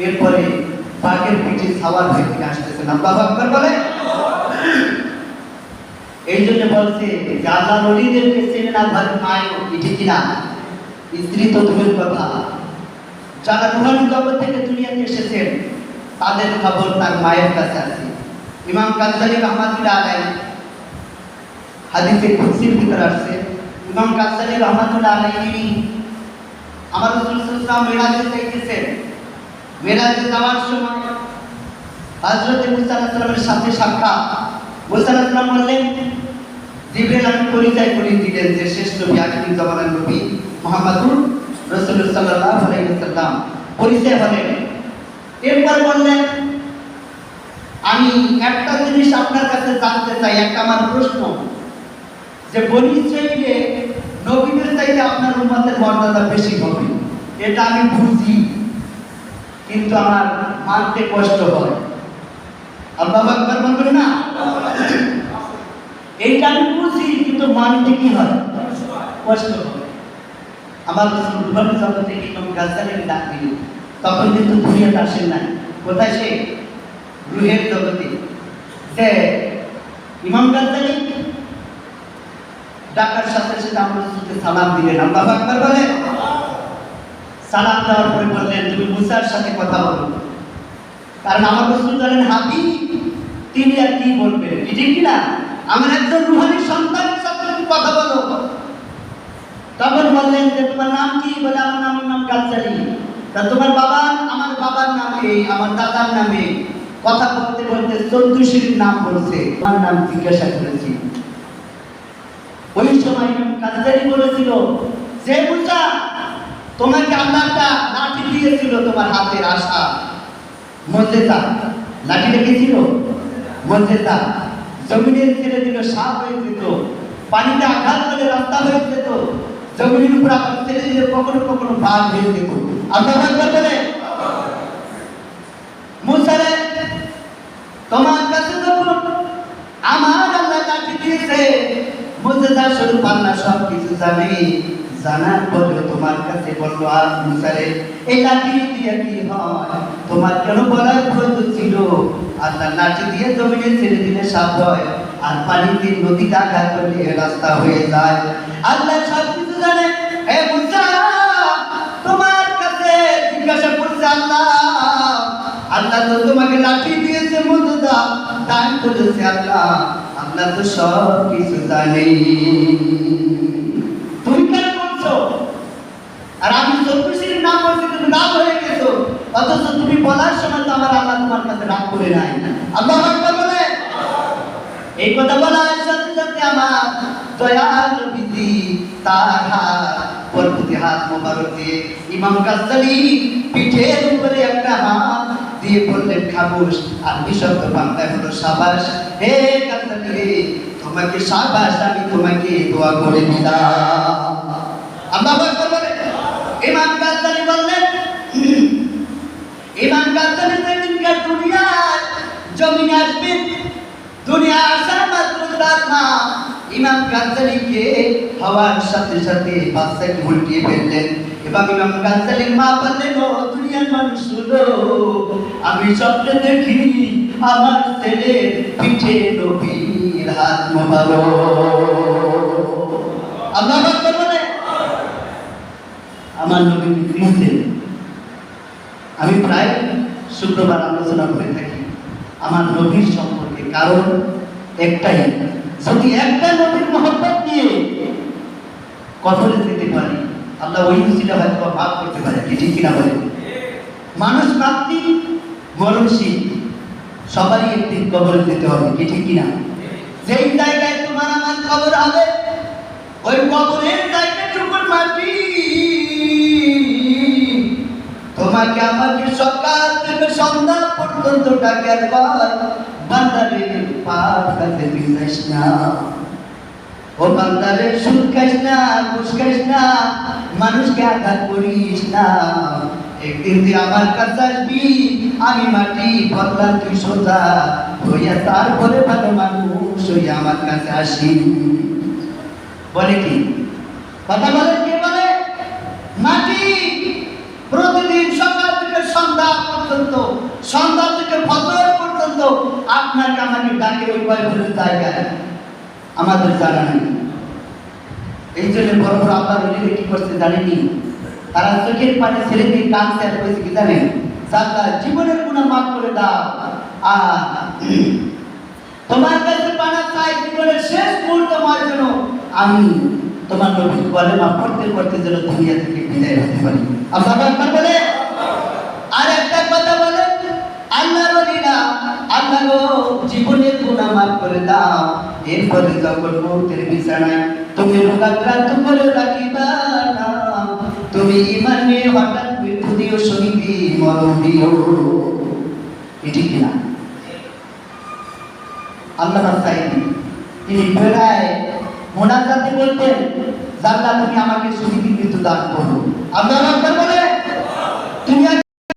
এরপরে বাঘের পিঠে সাওয়ার হয়ে আসতেছেন আল্লাহু আকবার বলে। এই জন্য বলছে যে আল্লাহ নবীদেরকে চেনে না ভালো মায় ঠিক কিনা। স্ত্রী তো দূরের কথা, যারা রুহানি জগৎ থেকে দুনিয়াতে এসেছেন তাদের খবর তার মায়ের কাছে আছে। ইমাম গাজ্জালী রাহমাতুল্লাহ আলাইহি হাদিসে কুদসির ভিতরে আসছে, ইমাম গাজ্জালী রাহমাতুল্লাহ আলাইহি আমার রাসূল সাল্লাল্লাহু আলাইহি মেরাজে যাইতেছেন। মেরাজে যাওয়ার সময় হযরত মুসা আলাইহিস সালামের সাথে সাক্ষাৎ। মুসা আলাইহিস সালাম বললেন, জিবরাইল আমি পরিচয় করিয়ে দিলেন যে শ্রেষ্ঠ নবী আখির জামানার নবী মুহাম্মদুর রাসূলুল্লাহ সাল্লাল্লাহু আলাইহি ওয়াসাল্লাম পরিচয় হলেন। এরপর বললেন, আমি একটা জিনিস আপনার কাছে জানতে চাই, একটা আমার প্রশ্ন, যে বনী ইসরাঈলে নবীদের চাইতে আপনার উম্মতের মর্যাদা বেশি হবে, এটা আমি বুঝি, কিন্তু আমার মানতে কষ্ট হয়। আল্লাহু আকবার বলবেন না? এইটা আমি বুঝি, কিন্তু মানতে কি হয়? কষ্ট হয়। আমার রাসূল রুহানি জগৎ থেকে ইমাম গাজ্জালীকে ডাক দিলেন। তখন কিন্তু দুনিয়াতে আসেন নাই, কোথায় সে? রুহের জগতে। সে ইমাম গাজ্জালী ডাকার সাথে সাথে আমার রাসূলকে সালাম দিলেন। আল্লাহু আকবার বলে। সালাম দেওয়ার পরে বললেন, তুমি মুসার সাথে কথা বলো, কারণ আমার রাসূল জানেন হাবিব, তিনি আর কি বলবেন, ঠিক কি না? আমার একজন রুহানি সন্তানের সাথে তুমি কথা বলো। তখন বললেন যে তোমার নাম কি? বলে আমার নাম ইমাম গাজ্জালী। তা তোমার বাবা? আমার বাবার নাম এই, আমার দাদার নামে। কথা বলতে বলতে 14 নাম বলছে, আমার নাম জিজ্ঞাসা করেছি। ওই সময় ইমাম গাজ্জালী বলেছিল, যে মুসা, তোমাকে আল্লাহ একটা লাঠি দিয়েছিল তোমার হাতের আশা, মুজিজা। লাঠি রেখেছিল মুজিজা, জমিনের ছেড়ে দিল সাপ হয়ে যেত, পানিতে আঘাত করে রাস্তা হয়ে যেত, জমিনের উপর আঘাত ছেড়ে দিলে কখনো কখনো বাঘ হয়ে যেত। আল্লাহু আকবার বলে। মুসা রে, তোমার কাছে যখন আমার আল্লাহ লাঠি দিয়েছে, মুজিজা স্বরূপ আল্লাহ সব কিছু জানে, জানার পরে তোমার কাছে বললো, আর মুসা রে, এই লাঠি দিয়ে কি হয়? তোমার কেন বলার প্রয়োজন ছিল? আল্লাহ লাঠি দিয়ে জমিনে ছেড়ে দিলে সাপ হয়, আর পানিতে নদীতে আঘাত করলে রাস্তা হয়ে যায়। আল্লাহ সব কিছু জানে। হে মুসা, তোমার কাছে জিজ্ঞাসা করছে আল্লাহ, আল্লাহ তো তোমাকে লাঠি দিয়েছে, মুজিজা দান করেছে আল্লাহ, আল্লাহ তো সব কিছু জানে, তুমি কেন বলছো? আর আমি 14 নাম বলছি, তুমি রাগ হয়ে গেছো, অথচ তুমি বলার সময় তো আমার আল্লাহ তোমার কাছে রাগ করে নাই। আল্লাহু আকবার বলে। এই কথা বলার সাথে সাথে আমার দয়াল নবীজি তার হাত, পরবর্তী হাত মোবারক দিয়ে ইমাম গাজ্জালী পিঠের উপরে একটা হাত দিয়ে বললেন, খামোশ। আর বিশব্দ বাংলায় হলো সাবাস। হে গাজ্জালী, তোমাকে সাবাস, আমি তোমাকে দোয়া করে দিলাম। আল্লাহু আকবার বলে। ইমাম গাজ্জালী বললেন, ইমাম গাজ্জালী যেদিনকার দুনিয়ায় জমিনে আসবেন, দুনিয়া আসার মাত্র তার মা ইমাম গাজ্জালীকে হওয়ার সাথে সাথে বাচ্চাকে উল্টিয়ে ফেললেন, এবং ইমাম গাজ্জালীর মা বললেন, ও দুনিয়ার মানুষ শুনো, আমি স্বপ্নে দেখি আমার ছেলের পিঠে নবীর হাত মোবারক। আল্লাহু আকবার বলে। আমার নবী ফিরছেন। আমি প্রায় শুক্রবার আলোচনা করে থাকি আমার নবীর সম্পর্কে, কারণ একটাই, যদি একটা নবীর মহব্বত নিয়ে কবরে যেতে পারি, আল্লাহ ওই উসিলা হয়তো মাফ করতে পারে, কি ঠিক কিনা বলে? মানুষ মাতৃ মরণশীল, সবারই একদিন কবরে যেতে হবে, কি ঠিক কিনা? যেই জায়গায় তোমার আমার কবর হবে, ওই কবরের জায়গাটুকুর মাটি তোমাকে আমাকে সকাল থেকে সন্ধ্যা পর্যন্ত ডাকার পর, বান্দারে পাপ কাছে বিনাশ না, ও বান্দারে সুদ খাইস না, ঘুষ খাইস না, মানুষকে আঘাত করিস না, একদিন তুই আমার কাছে আসবি, আমি মাটি বদলাম, তুই সোজা হইয়া তারপরে ভালো মানুষ হইয়া আমার কাছে আসি। বলে কি কথা বলে? কে বলে? মাটি প্রতিদিন সকাল পর্যন্ত, সন্ধ্যা থেকে ফজর পর্যন্ত আপনাকে আমাকে ডাকে ওই কয়ফুলের জায়গায় আমাদের জানা নেই। এই জন্য বড় বড় আল্লাহর ওলিরা কি করছে জানেননি? তারা চোখের পানি ছেড়ে দিয়ে কাঁদছে আর কইছে কি জানেন? আল্লাহ জীবনের গুনাহ মাফ করে দাও, আর তোমার কাছে পানা চাই জীবনের শেষ মুহূর্ত আমার জন্য আমি তোমার নবীর কলেমা পড়তে পড়তে যেন দুনিয়া থেকে বিদায় হতে পারি। আল্লাহু আকবার বলে। আর একটা কথা বলে, আল্লাহর ওলিরা আল্লাহ গো জীবনের গুনাহ মাফ করে দাও, এরপরে যখন মৌতের বিছানায় তুমি মুনাজাত করে রাখিবা না, তুমি ঈমান নিয়ে হঠাৎ মৃত্যু দিও, শহীদি মরণ দিও। এটি কিনা আল্লাহ রাসাইনি তিনি প্রায় মুনাজাতে বলতেন, আল্লাহ তুমি আমাকে শহীদি মৃত্যু দান করো। আল্লাহু আকবার বলে। তুমি